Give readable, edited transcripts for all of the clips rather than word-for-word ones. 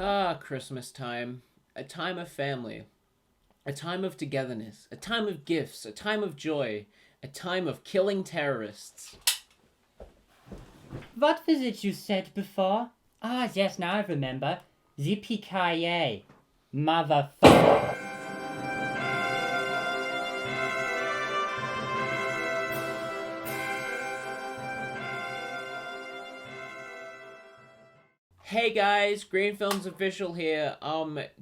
Ah, Christmas time. A time of family. A time of togetherness. A time of gifts. A time of joy. A time of killing terrorists. What was it you said before? Ah, yes, now I remember. Zippy-ki-yay. Motherfucker. Hey guys, Green Films Official here.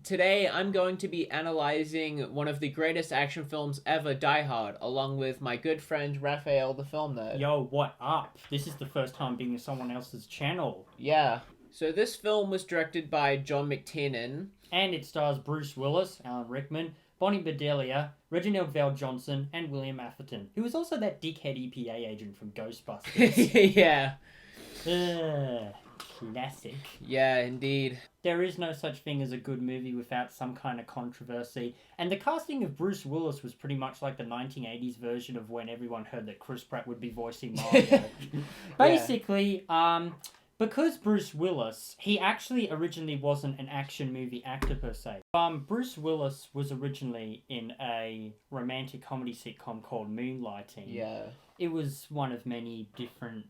Today I'm going to be analyzing one of the greatest action films ever, Die Hard, along with my good friend Rafael The Film Nerd. Yo, what up? This is the first time being on someone else's channel. Yeah. So this film was directed by John McTiernan. And it stars Bruce Willis, Alan Rickman, Bonnie Bedelia, Reginald VelJohnson, and William Atherton, who was also that dickhead EPA agent from Ghostbusters. Yeah. Classic. Yeah, indeed. There is no such thing as a good movie without some kind of controversy. And the casting of Bruce Willis was pretty much like the 1980s version of when everyone heard that Chris Pratt would be voicing Mario. Basically, because Bruce Willis, he actually originally wasn't an action movie actor per se. Bruce Willis was originally in a romantic comedy sitcom called Moonlighting. Yeah. It was one of many different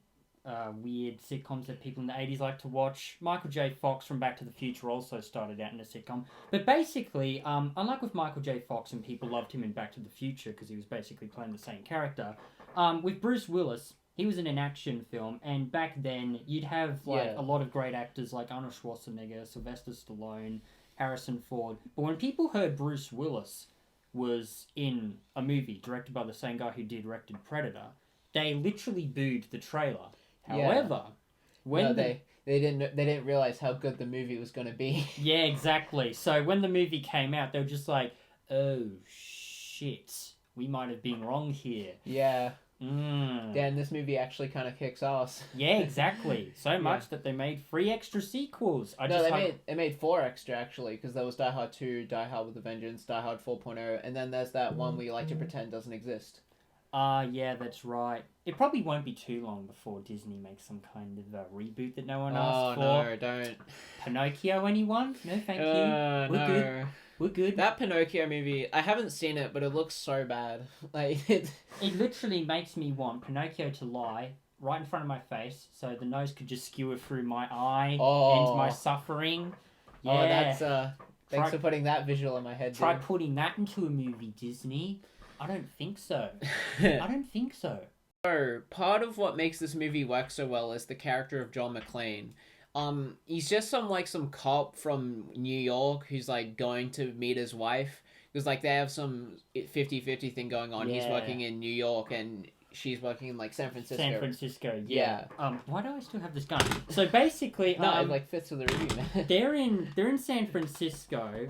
weird sitcoms that people in the 80s like to watch. Michael J. Fox from Back to the Future also started out in a sitcom. But basically, unlike with Michael J. Fox, and people loved him in Back to the Future because he was basically playing the same character, with Bruce Willis, he was in an action film, and back then you'd have a lot of great actors like Arnold Schwarzenegger, Sylvester Stallone, Harrison Ford. But when people heard Bruce Willis was in a movie directed by the same guy who directed Predator, they literally booed the trailer. However, when they didn't realize how good the movie was going to be. Yeah, exactly. So when the movie came out, they were just like, "Oh shit, we might have been wrong here." Yeah. Yeah, and this movie actually kind of kicks ass. Yeah, exactly. So much that they made 3 extra sequels. They made 4 extra actually, because there was Die Hard 2, Die Hard with a Vengeance, Die Hard 4.0, and then there's that one where you like to pretend doesn't exist. Yeah, that's right. It probably won't be too long before Disney makes some kind of a reboot that no one asked for. Oh, no, don't. Pinocchio, anyone? No, thank you. We're good. We're good. That Pinocchio movie, I haven't seen it, but it looks so bad. It literally makes me want Pinocchio to lie right in front of my face so the nose could just skewer through my eye and my suffering. Yeah. Oh, that's, thanks for putting that visual in my head, Try putting that into a movie, Disney. I don't think so. I don't think so. So, part of what makes this movie work so well is the character of John Mclean. He's just some cop from New York who's, going to meet his wife. Because, they have some 50-50 thing going on. Yeah. He's working in New York and she's working in, San Francisco. San Francisco, yeah. Why do I still have this gun? So, basically... No, it fits with the review, man. They're in San Francisco.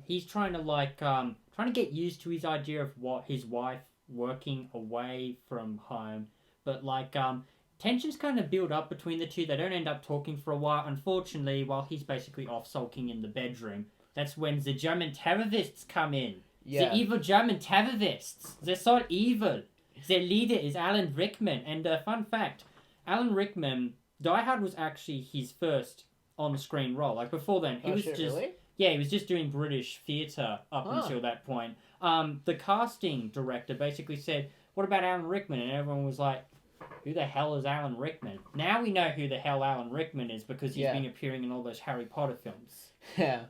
He's trying to get used to his idea of what his wife working away from home. But, tensions kind of build up between the two. They don't end up talking for a while. Unfortunately, while he's basically off sulking in the bedroom, that's when the German terrorists come in. Yeah. The evil German terrorists. They're so evil. Their leader is Alan Rickman. And fun fact, Alan Rickman, Die Hard was actually his first on-screen role. Before then, he was really? Yeah, he was just doing British theatre up until that point. The casting director basically said, "What about Alan Rickman?" And everyone was like, "Who the hell is Alan Rickman?" Now we know who the hell Alan Rickman is because he's been appearing in all those Harry Potter films. Yeah.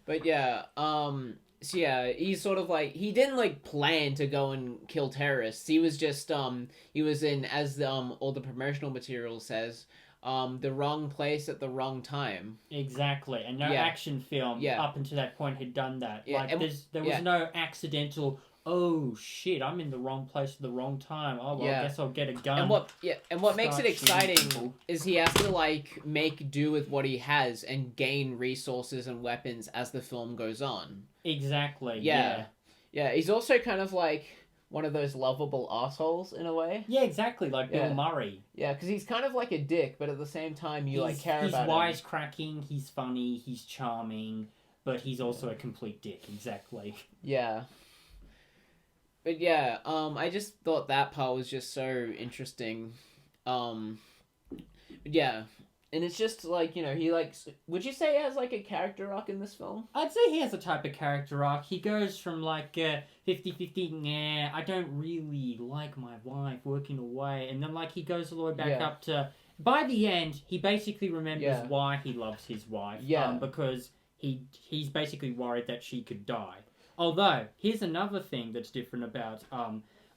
But yeah, so yeah, he's sort of he didn't plan to go and kill terrorists. He was just, he was in, as all the promotional material says, the wrong place at the wrong time. Exactly, and no action film up until that point had done that. Yeah. There was no accidental, "Oh shit, I'm in the wrong place at the wrong time. Oh well, I guess I'll get a gun." And what makes it exciting is he has to make do with what he has and gain resources and weapons as the film goes on. Exactly. Yeah. He's also kind of one of those lovable assholes in a way. Yeah, exactly, Bill Murray. Yeah, because he's kind of a dick, but at the same time you care about him. He's wisecracking, he's funny, he's charming, but he's also a complete dick. Exactly. Yeah. But yeah, I just thought that part was just so interesting. Yeah, And it's just like, you know, he likes. Would you say he has like a character arc in this film? I'd say he has a type of character arc. He goes from like 50-50, nah, I don't really like my wife working away, and then like he goes all the way back up to. By the end, he basically remembers why he loves his wife. Because he's basically worried that she could die. Although here's another thing that's different about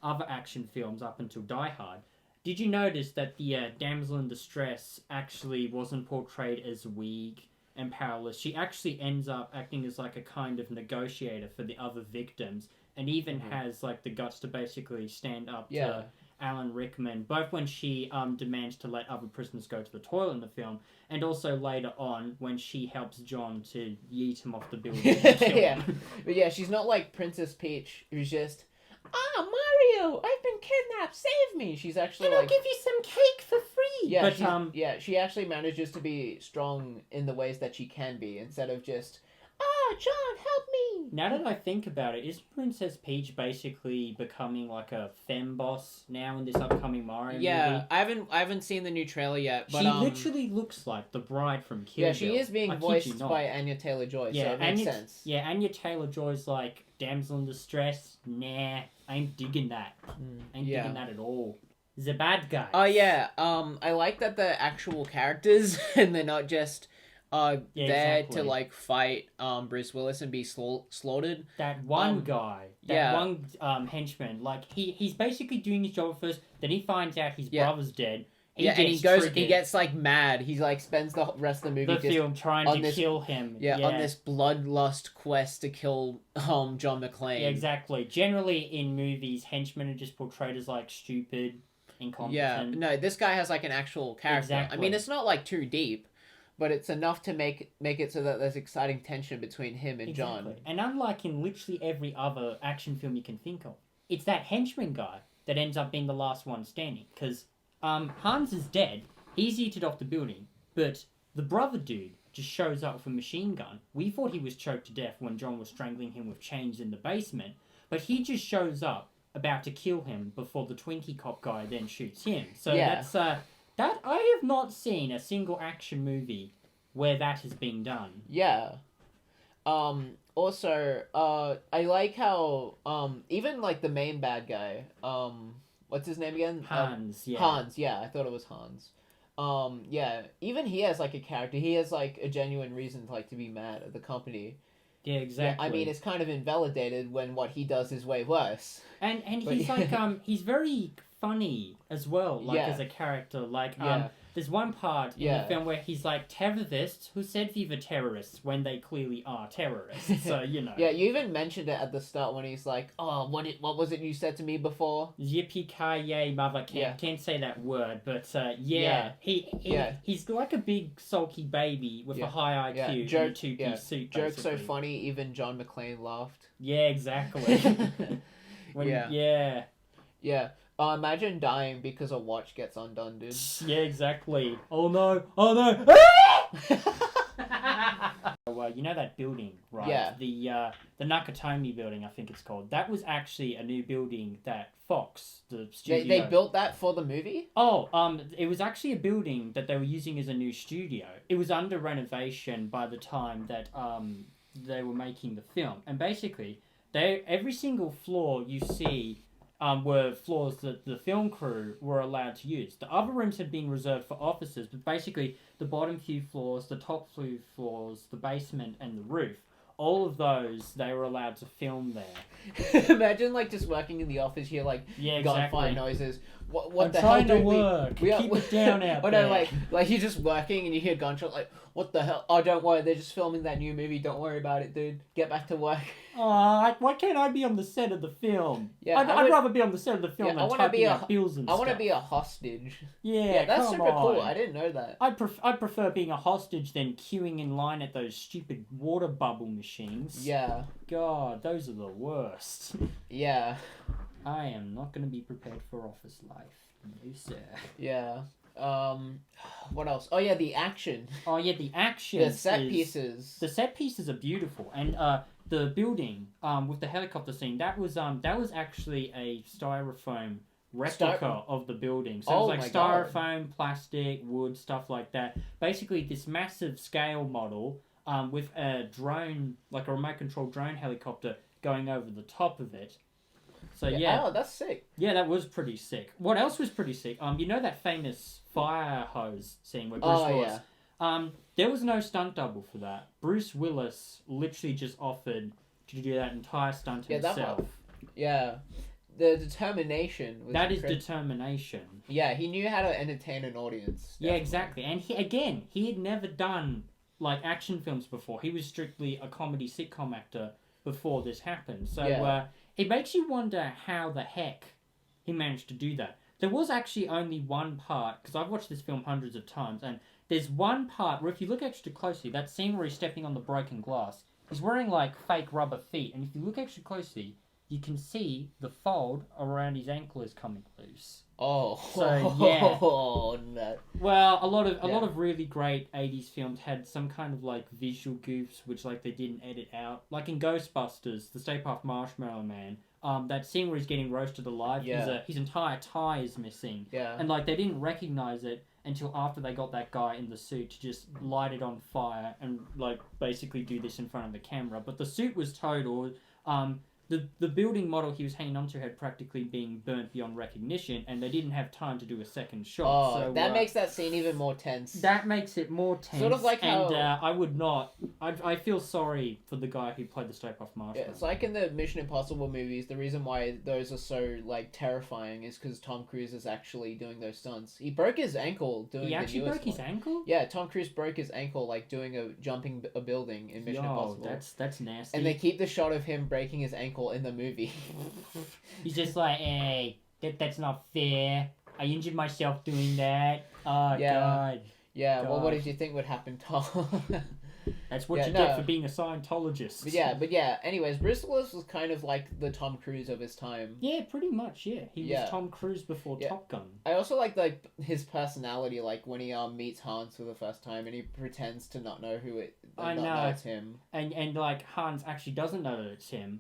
other action films up until Die Hard. Did you notice that the damsel in distress actually wasn't portrayed as weak and powerless? She actually ends up acting as like a kind of negotiator for the other victims, and even has like the guts to basically stand up to Alan Rickman, both when she demands to let other prisoners go to the toilet in the film, and also later on when she helps John to yeet him off the building. But yeah, she's not like Princess Peach, who's just, Mario, I've been kidnapped, save me. She's actually I'll give you some cake for free. Yeah, but she actually manages to be strong in the ways that she can be, instead of just, John, help me. Now that I think about it, is Princess Peach basically becoming like a femme boss now in this upcoming Mario movie? I haven't seen the new trailer yet, but she literally looks like the bride from Kill Bill. Yeah, she is being voiced by Anya Taylor-Joy, so it makes sense. Yeah, Anya Taylor-Joy's like damsel in distress. Nah, I ain't digging that. Ain't digging that at all. The bad guy. Oh yeah, I like that they're actual characters and they're not just there to like fight Bruce Willis and be slaughtered. That one guy, one henchman, like he's basically doing his job at first. Then he finds out his brother's dead. He gets like mad. He like spends the rest of the movie film trying to kill him. On this bloodlust quest to kill John McClane. Yeah, exactly. Generally in movies, henchmen are just portrayed as like stupid, incompetent. Yeah, no, this guy has like an actual character. Exactly. I mean, it's not like too deep, but it's enough to make it so that there's exciting tension between him and John. And unlike in literally every other action film you can think of, it's that henchman guy that ends up being the last one standing. Because Hans is dead, he's yeeted off the building, but the brother dude just shows up with a machine gun. We thought he was choked to death when John was strangling him with chains in the basement, but he just shows up about to kill him before the Twinkie cop guy then shoots him. So that's... That I have not seen a single action movie where that has been done. Yeah. Also, I like how even like the main bad guy, what's his name again? Hans. Hans. Yeah, I thought it was Hans. Even he has like a character. He has like a genuine reason to be mad at the company. Yeah, exactly. Yeah, I mean, it's kind of invalidated when what he does is way worse. And he's like he's very funny as well, like as a character. Like there's one part in the film where he's like, terrorists? Who said we were terrorists when they clearly are terrorists? So, you know. Yeah, you even mentioned it at the start when he's like, what was it you said to me before? Yippee-ki-yay, mother. Can't say that word, but he's like a big sulky baby with a high IQ in a two-piece suit, Joke's so funny, even John McClane laughed. Yeah, exactly. Imagine dying because a watch gets undone, dude. Yeah, exactly. Oh no! Well, you know that building, right? Yeah. The Nakatomi building, I think it's called. That was actually a new building that Fox, the studio... They built that for the movie? Oh, it was actually a building that they were using as a new studio. It was under renovation by the time that they were making the film. And basically, every single floor you see... were floors that the film crew were allowed to use. The other rooms had been reserved for officers, but basically the bottom few floors, the top few floors, the basement, and the roof, all of those, they were allowed to film there. Imagine, just working in the office here, gunfire noises. What the hell do we... Keep it down out there. No, you're just working and you hear gunshots, what the hell? Oh, don't worry, they're just filming that new movie, don't worry about it, dude. Get back to work. Why can't I be on the set of the film? Yeah, I'd rather be on the set of the film than typing out bills and stuff. I want to be a hostage. Yeah, that's super cool. I didn't know that. I'd prefer being a hostage than queuing in line at those stupid water bubble machines. Yeah. God, those are the worst. Yeah. I am not going to be prepared for office life. No, sir. Yeah. What else? Oh, yeah, the action. Oh, yeah, the action. The set pieces. The set pieces are beautiful. And, the building, with the helicopter scene, that was actually a styrofoam replica of the building. So Oh it was my like God. styrofoam, plastic, wood, stuff like that. Basically, this massive scale model with a drone, like a remote control drone helicopter, going over the top of it. So yeah, Oh, that's sick. yeah, that was pretty sick. What else was pretty sick? You know that famous fire hose scene where Bruce Willis. Yeah. There was no stunt double for that. Bruce Willis literally just offered to do that entire stunt himself. Yeah. The determination was That is determination. Yeah, he knew how to entertain an audience. Definitely. Yeah, exactly. And he had never done like action films before. He was strictly a comedy sitcom actor before this happened. So it makes you wonder how the heck he managed to do that. There was actually only one part, because I've watched this film hundreds of times, and there's one part where if you look extra closely, that scene where he's stepping on the broken glass, he's wearing like fake rubber feet, and if you look extra closely, you can see the fold around his ankle is coming loose. Oh, so yeah. Oh, no. Well, a lot of really great 80s films had some kind of like visual goofs which like they didn't edit out. Like in Ghostbusters, the Stay Puft Marshmallow Man, that scene where he's getting roasted alive, his entire tie is missing. Yeah. And like they didn't recognize it until after they got that guy in the suit to just light it on fire and like basically do this in front of the camera. But the suit was total. The building model he was hanging onto had practically been burnt beyond recognition, and they didn't have time to do a second shot. Oh, so, that makes that scene even more tense. That makes it more tense. Sort of like how... And I would not... I feel sorry for the guy who played the Stay Puft Marshmallow. Yeah, it's like in the Mission Impossible movies, the reason why those are so, like, terrifying is because Tom Cruise is actually doing those stunts. He broke his ankle doing the newest one. He actually broke his ankle? Yeah, Tom Cruise broke his ankle, like, jumping a building in Mission Impossible. That's nasty. And they keep the shot of him breaking his ankle in the movie. He's just like, hey, that's not fair. I injured myself doing that. Oh, yeah. God. Yeah, God. Well, what did you think would happen, Tom? That's what you get for being a Scientologist. But yeah, anyways, Bruce Willis was kind of like the Tom Cruise of his time. Yeah, pretty much, yeah. He was Tom Cruise before Top Gun. I also like his personality, like when he meets Hans for the first time and he pretends to not know know it's him. And like Hans actually doesn't know that it's him.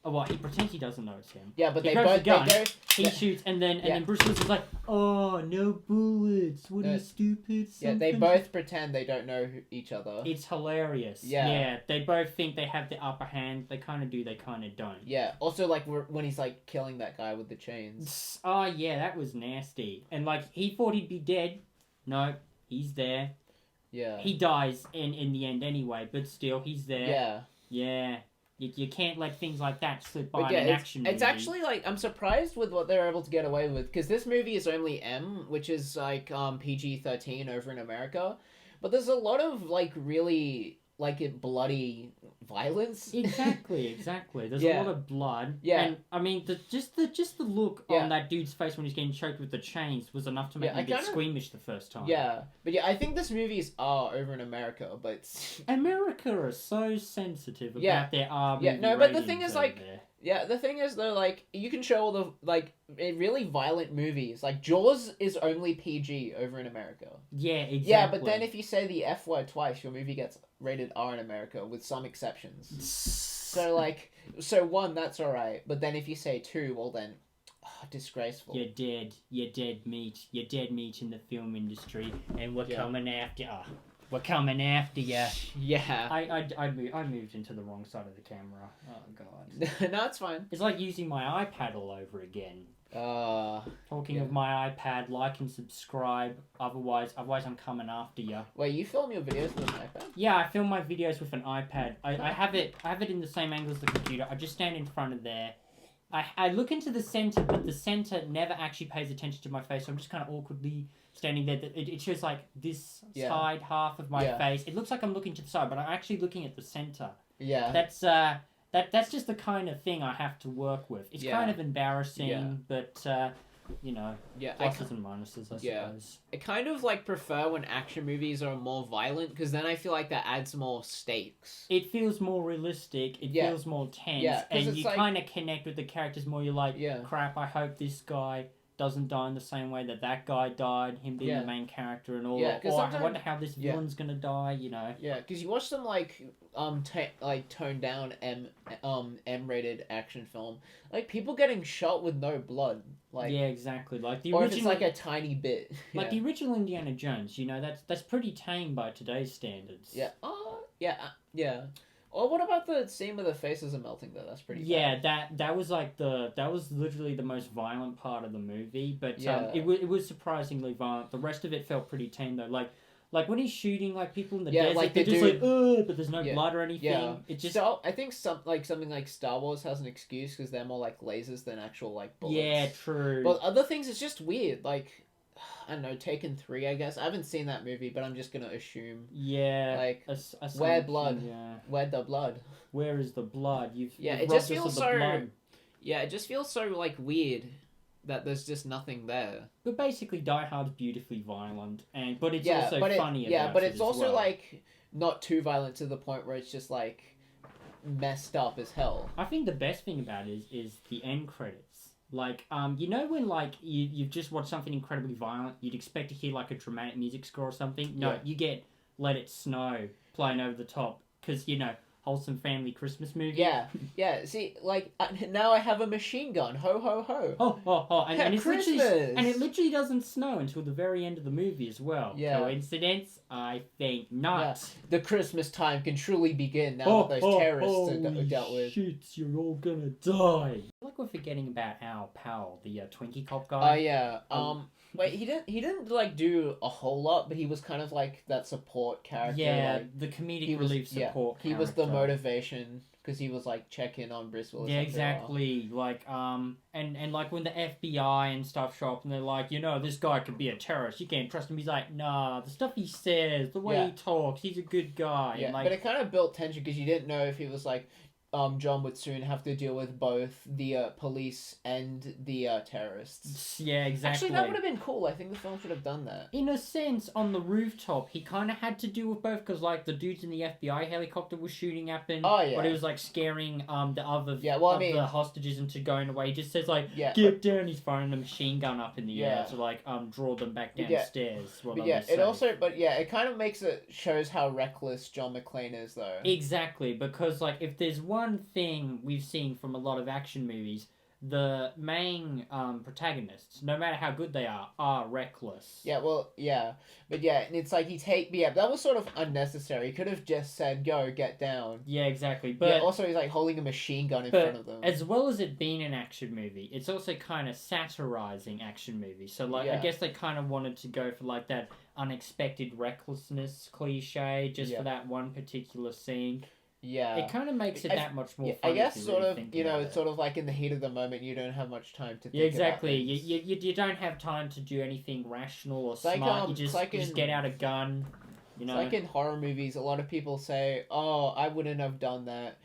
Oh, well, he pretends he doesn't know it's him. Yeah, but he shoots, and then Bruce Willis is like, oh, no bullets. What are you, stupid? Yeah, they both pretend they don't know each other. It's hilarious. Yeah, they both think they have the upper hand. They kind of do, they kind of don't. Yeah, also, like, when he's, like, killing that guy with the chains. Oh, yeah, that was nasty. And, like, he thought he'd be dead. No, he's there. Yeah. He dies in the end anyway, but still, he's there. Yeah. Yeah. You can't let things like that slip by in an action movie. It's actually, like, I'm surprised with what they're able to get away with, because this movie is only M, which is, like, PG-13 over in America, but there's a lot of, like, really, like, bloody violence. Exactly. There's a lot of blood. Yeah. And, I mean, just the look on that dude's face when he's getting choked with the chains was enough to make me get squeamish the first time. Yeah. But yeah, I think this movie is R over in America, but... America are so sensitive about their R movie but the thing is, like... there. Yeah, the thing is, though, like, you can show all the, like, really violent movies. Like, Jaws is only PG over in America. Yeah, exactly. Yeah, but then if you say the F word twice, your movie gets rated R in America, with some exceptions. So, like, one, that's alright. But then if you say two, well then, disgraceful. You're dead. You're dead meat. You're dead meat in the film industry. And we're coming after you. We're coming after you. Yeah. I moved into the wrong side of the camera. Oh, God. No, it's fine. It's like using my iPad all over again. Talking of my iPad, like and subscribe. Otherwise I'm coming after you. Wait, you film your videos with an iPad? Yeah, I film my videos with an iPad. I have it in the same angle as the computer. I just stand in front of there. I look into the center, but the center never actually pays attention to my face. So I'm just kind of awkwardly standing there. It shows like this side half of my face. It looks like I'm looking to the side, but I'm actually looking at the center. Yeah. That's just the kind of thing I have to work with. It's kind of embarrassing, but pluses and minuses, I suppose. I kind of like prefer when action movies are more violent, because then I feel like that adds more stakes. It feels more realistic. It feels more tense, and you kind of connect with the characters more. You're like, crap, I hope this guy doesn't die in the same way that guy died, him being the main character and all that. Or I wonder how this villain's gonna die, you know. Yeah, because you watch some toned down M-rated action film, like people getting shot with no blood. Like, yeah, exactly. Like the or original, if it's like a tiny bit. like the original Indiana Jones, you know, that's pretty tame by today's standards. Yeah. Yeah. Yeah. Or what about the scene where the faces are melting though? That's pretty. Yeah, bad. that was like that was literally the most violent part of the movie, but Yeah. it was surprisingly violent. The rest of it felt pretty tame though. Like when he's shooting like people in the desert, like they're the just dude- like, ugh, but there's no Yeah. blood or anything. Yeah. It just I think something like Star Wars has an excuse because they're more like lasers than actual like bullets. yeah, true. But other things, it's just weird. Like, I don't know, Taken 3, I guess. I haven't seen that movie, but I'm just gonna assume. Yeah, Like, assumption, where blood? Yeah, Where the blood? where is the blood? You've Yeah, you've it robbed just us feels of the so- blood. Yeah, it just feels so like weird that there's just nothing there. But basically, Die Hard's beautifully violent, but it's Yeah, also but funny. yeah, about but it it's as also well. like not too violent to the point where it's just like messed up as hell. I think the best thing about it is the end credits. Like, you know when like you've just watched something incredibly violent, you'd expect to hear like a dramatic music score or something. No, Yeah. you get "Let It Snow" playing over the top because you know wholesome family Christmas movie. Yeah, yeah. See, like now I have a machine gun. Ho ho ho. And it's literally, Christmas! and it literally doesn't snow until the very end of the movie as well. Yeah. Coincidence? I think not. The Christmas time can truly begin now that those terrorists are dealt with. Shit, you're all gonna die. I feel like we're forgetting about Al Powell, the Twinkie cop Oh guy. yeah. Wait, he didn't like do a whole lot, but he was kind of like that support character. Yeah, like, the comedic he was- relief yeah, support. he was the character. motivation because he was like checking on Bruce Willis. Yeah, after a while. exactly. Like, and like when the FBI and stuff show up and they're like, you know, this guy could be a terrorist. You can't trust him. He's like, nah, the stuff he says, the way Yeah. he talks, he's a good guy. Yeah, and like, but it kind of built tension because you didn't know if he was like, John would soon have to deal with both the police and the terrorists. yeah, exactly. Actually, that would have been cool. I think the film should have done that. In a sense, on the rooftop, he kind of had to deal with both because, like, the dudes in the FBI helicopter was shooting at him. Oh, yeah. But he was like scaring the other Yeah, well, I of mean- the hostages into going away. He just says like, Yeah, "Get down!" He's firing a machine gun up in the Yeah. air to like draw them back But yeah, downstairs. while But they'll yeah, be it safe. also, but yeah, it kind of shows how reckless John McClane is, though. Exactly, because like if there's one thing we've seen from a lot of action movies, the main protagonists, no matter how good they are reckless. Yeah, well, yeah, but yeah, and it's like that was sort of unnecessary. He could have just said, "Go, get down." Yeah, exactly. But yeah, also he's like holding a machine gun in front of them. as well as it being an action movie, it's also kind of satirizing action movies. So like, I Yeah. guess they kind of wanted to go for like that unexpected recklessness cliche just Yeah. for that one particular scene. Yeah. It kind of makes it I- that much more Yeah, funny. I guess if you sort really of, think you know, about it's it. sort of like in the heat of the moment, you don't have much time to think Yeah, exactly. about things. You don't have time to do anything rational or like, smart. it's You just, like you just in- get out a gun. You know. It's like in horror movies, a lot of people say, "Oh, I wouldn't have done that."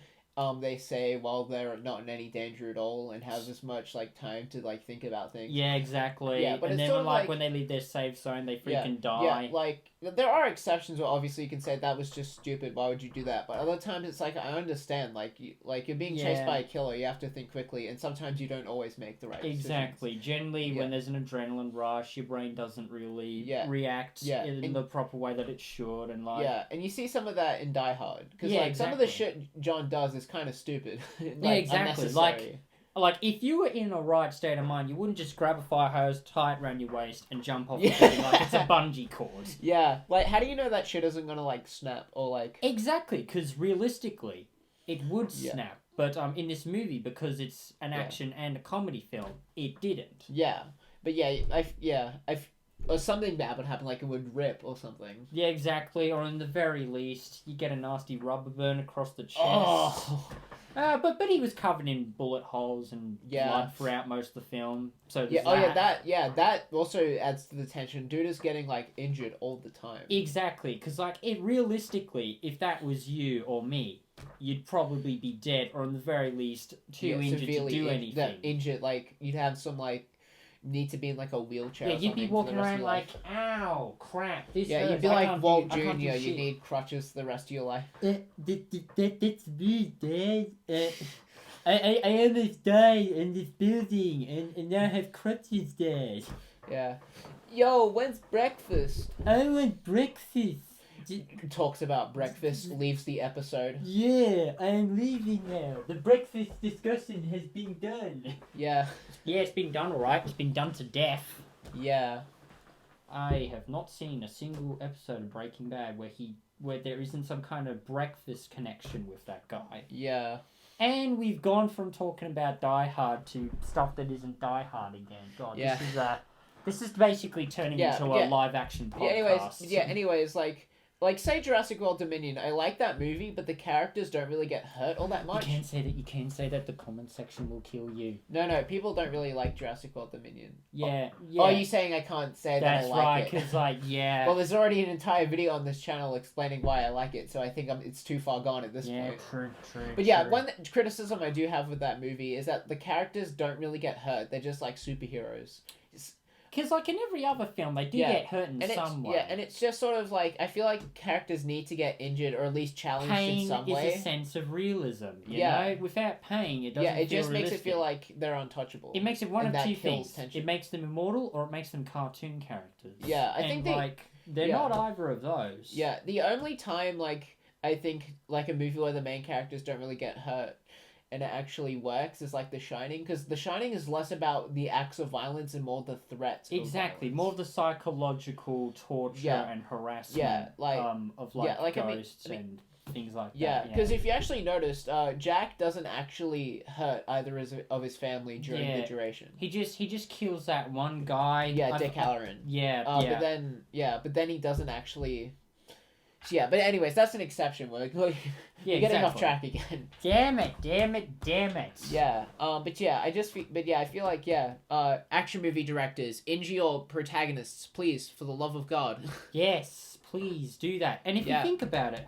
They say while they're not in any danger at all and have as much like time to like think about things. Yeah, exactly. Yeah, but and it's then sort of like like- when they leave their safe zone, they freaking Yeah, die. like there are exceptions where obviously you can say that was just stupid. Why would you do that? But other times it's like I understand. Like you're being chased Yeah. by a killer. You have to think quickly, and sometimes you don't always make the right decisions. Exactly. Generally, Yeah. when there's an adrenaline rush, your brain doesn't really Yeah. react Yeah, in and- the proper way that it should, and like Yeah, and you see some of that in Die Hard because Yeah, like some of the exactly. shit John does is kind of stupid. like, Yeah, exactly. unnecessary. like if you were in a right state of mind, you wouldn't just grab a fire hose, tie it around your waist, and jump off Yeah. the building like it's a bungee cord. Yeah, like how do you know that shit isn't gonna like snap or like? Exactly, because realistically, it would Yeah. snap. But in this movie, because it's an Yeah. action and a comedy film, it didn't. Yeah, but or something bad would happen, like it would rip or something. Yeah, exactly. Or in the very least, you get a nasty rubber burn across the chest. Oh, But he was covered in bullet holes and Yeah. blood throughout most of the film. So yeah. there's Oh yeah, that also adds to the tension. Dude is getting like injured all the time. Exactly, because like realistically, if that was you or me, you'd probably be dead, or in the very least too injured to severely do in- that anything. injured, like you'd have some like need to be in like a wheelchair. Yeah, or you'd be something for walking the rest of around your like, life. ow, crap, this Yeah, hurts. you'd be I like can't Walt do- I Jr. can't do You shit." need crutches the rest of your life. That's me, Dad. I almost died in this building, and now I have crutches, Dad. Yeah. Yo, when's breakfast? I want breakfast. talks about breakfast, leaves the episode. Yeah, I'm leaving now. The breakfast discussion has been done. Yeah. Yeah, it's been done alright. It's been done to death. Yeah. I have not seen a single episode of Breaking Bad where there isn't some kind of breakfast connection with that guy. Yeah. And we've gone from talking about Die Hard to stuff that isn't Die Hard again. God, Yeah. this is basically turning into a live action podcast. Anyways, like say Jurassic World Dominion, I like that movie, but the characters don't really get hurt all that much. You can say that the comment section will kill you. No, people don't really like Jurassic World Dominion. Yeah. Oh, are you saying I can't say that I like right, it? because yeah. Well, there's already an entire video on this channel explaining why I like it, so I think it's too far gone at this point. Yeah, true. But yeah, one criticism I do have with that movie is that the characters don't really get hurt. They're just like superheroes. Because, like, in every other film, they do get hurt in some way. Yeah, and it's just sort of like, I feel like characters need to get injured or at least challenged in some way. Pain is a sense of realism, you know? Without pain, it doesn't feel it just realistic. makes it feel like they're untouchable. It makes it one of two things. Tension. It makes them immortal or it makes them cartoon characters. Yeah, I think they're not either of those. Yeah, the only time, I think, a movie where the main characters don't really get hurt and it actually works is like The Shining, because The Shining is less about the acts of violence and more the threats. Exactly, more of the psychological torture and harassment. Of ghosts and things like that. Yeah, because if you actually noticed, Jack doesn't actually hurt either of his family during the duration. He just kills that one guy. Yeah, Dick Halloran. But then he doesn't actually. Yeah, but anyways, that's an exception. We're getting off track again. Damn it! Yeah, I feel like action movie directors, injure your protagonists, please, for the love of God. Yes, please do that. And if you think about it,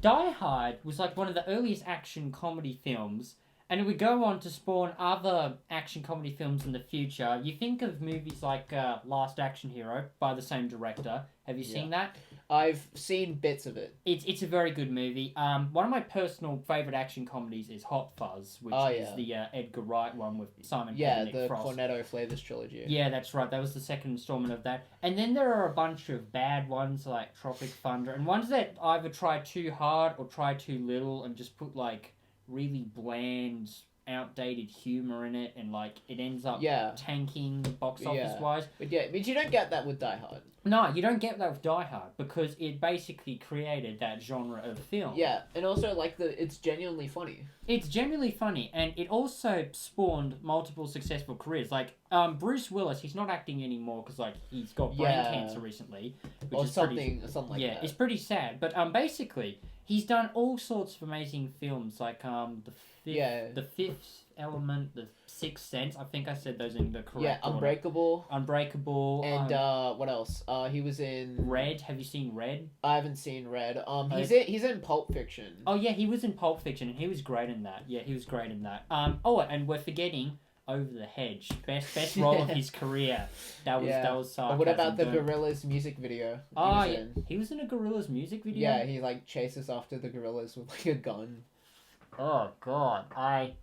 Die Hard was like one of the earliest action comedy films, and it would go on to spawn other action comedy films in the future. You think of movies like Last Action Hero by the same director. Have you seen that? I've seen bits of it. It's a very good movie. One of my personal favourite action comedies is Hot Fuzz, which is the Edgar Wright one with Simon Pegg and Nick Frost. Cornetto Flavors trilogy. Yeah, that's right. That was the second installment of that. And then there are a bunch of bad ones like Tropic Thunder, and ones that either try too hard or try too little and just put like really bland, outdated humor in it, and like it ends up tanking box office wise. But you don't get that with Die Hard. No, you don't get that with Die Hard because it basically created that genre of film. Yeah, and also it's genuinely funny. It's genuinely funny, and it also spawned multiple successful careers. Like Bruce Willis, he's not acting anymore because like he's got brain cancer recently, which is something like that. Yeah, it's pretty sad. But basically, he's done all sorts of amazing films like the Fifth Element, The Sixth Sense. I think I said those in the correct order. Unbreakable. And what else? He was in Red. Have you seen Red? I haven't seen Red. He's in Pulp Fiction. Oh yeah, he was in Pulp Fiction, and he was great in that. Yeah, he was great in that. And we're forgetting Over the Hedge, best role of his career. That was sarcasm. What about the Gorillaz music video? He was in a Gorillaz music video. Yeah, he like chases after the gorillas with like a gun. Oh God, I've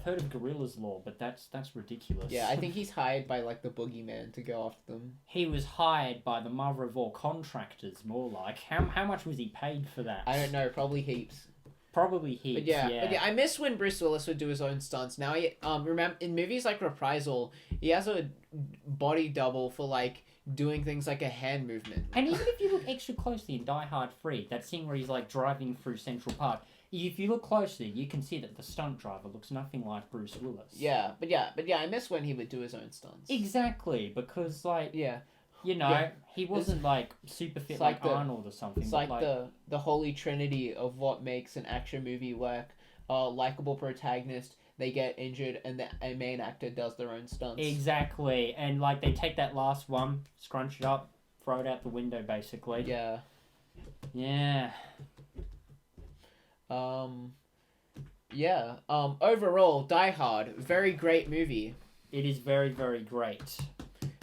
heard of Gorillaz Law, but that's ridiculous. Yeah, I think he's hired by like the boogeyman to go after them. He was hired by the mother of all contractors, more like. How much was he paid for that? I don't know, probably heaps. Probably heaps. But I miss when Bruce Willis would do his own stunts. Now he remember in movies like Reprisal, he has a body double for like doing things like a hand movement. And even if you look extra closely in Die Hard 3, that scene where he's like driving through Central Park, if you look closely, you can see that the stunt driver looks nothing like Bruce Willis. Yeah, but I miss when he would do his own stunts. Exactly, because like he wasn't like super fit like Arnold or something. It's like the holy trinity of what makes an action movie work. Likable protagonist, they get injured, and a main actor does their own stunts. Exactly, and like they take that last one, scrunch it up, throw it out the window, basically. Yeah. Yeah. Overall, Die Hard, very great movie. It is very, very great.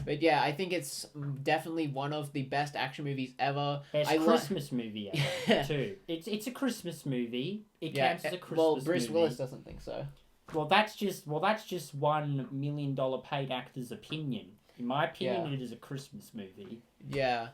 But yeah, I think it's definitely one of the best action movies ever. Best Christmas movie ever, too. It's a Christmas movie. It counts as a Christmas movie. Well, Bruce Willis doesn't think so. Well, that's just $1 million paid actor's opinion. In my opinion, it is a Christmas movie. Yeah.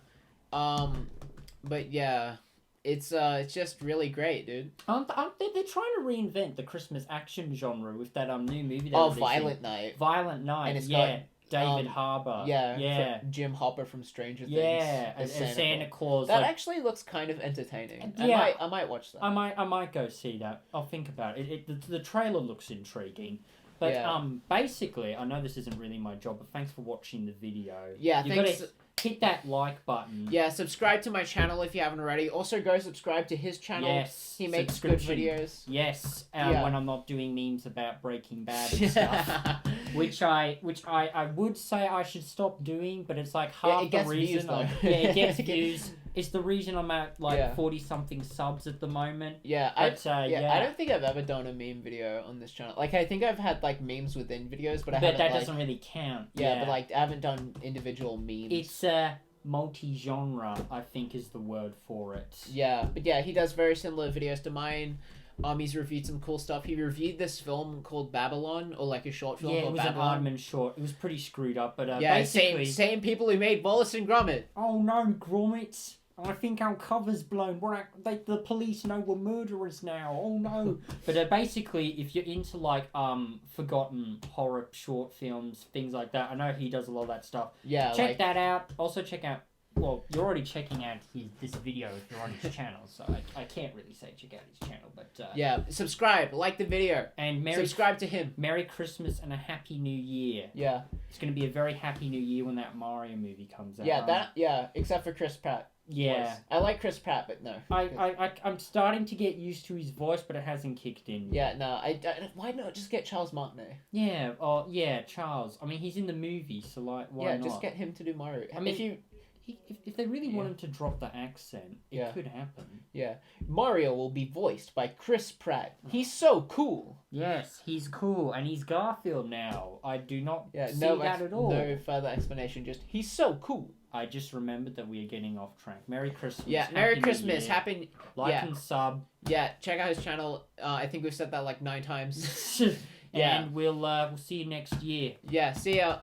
But yeah, it's just really great, dude. They're trying to reinvent the Christmas action genre with that new movie. Violent Night. Violent Night. And it's yeah. got David Harbour. Yeah. Jim Hopper from Stranger Things. Yeah, as Santa Claus. That actually looks kind of entertaining. Yeah, I might watch that. I might go see that. I'll think about it. The trailer looks intriguing. But basically, I know this isn't really my job, but thanks for watching the video. Yeah, thanks. Hit that like button. Yeah, subscribe to my channel if you haven't already. Also, go subscribe to his channel. Yes, he makes good videos. Yes, when I'm not doing memes about Breaking Bad and stuff, which I would say I should stop doing, but it's like half the reason. It gets views. It's the reason I'm at 40-something subs at the moment. Yeah, I don't think I've ever done a meme video on this channel. Like, I think I've had memes within videos, but that doesn't really count. Yeah, but I haven't done individual memes. It's multi-genre, I think is the word for it. Yeah, but yeah, he does very similar videos to mine. He's reviewed some cool stuff. He reviewed this film called Babylon, or a short film called Babylon. An Aardman short. It was pretty screwed up, but basically... Same people who made Wallace and Gromit. Oh no, Gromit! I think our cover's blown. The police know we're murderers now. Oh no! But basically, if you're into forgotten horror short films, things like that, I know he does a lot of that stuff. Yeah, check that out. Also check out. Well, you're already checking out this video if you're on his channel, so I can't really say check out his channel, but yeah, subscribe, like the video, and subscribe to him. Merry Christmas and a Happy New Year. Yeah, it's gonna be a very happy New Year when that Mario movie comes out. Yeah, except for Chris Pratt. Yeah, voice. I like Chris Pratt, but no. I'm starting to get used to his voice, but it hasn't kicked in yet. Yeah, no, why not just get Charles Martinet? Yeah, Charles. I mean, he's in the movie, so why not? Just get him to do Mario. I mean, if they really want him to drop the accent, it could happen. Yeah, Mario will be voiced by Chris Pratt. He's so cool. Yes, he's cool, and he's Garfield now. I do not see that at all. No further explanation. Just he's so cool. I just remembered that we are getting off track. Merry Christmas. Yeah, Merry Christmas. Happy... and sub. Yeah, check out his channel. I think we've said that 9 times. And we'll see you next year. Yeah, see ya.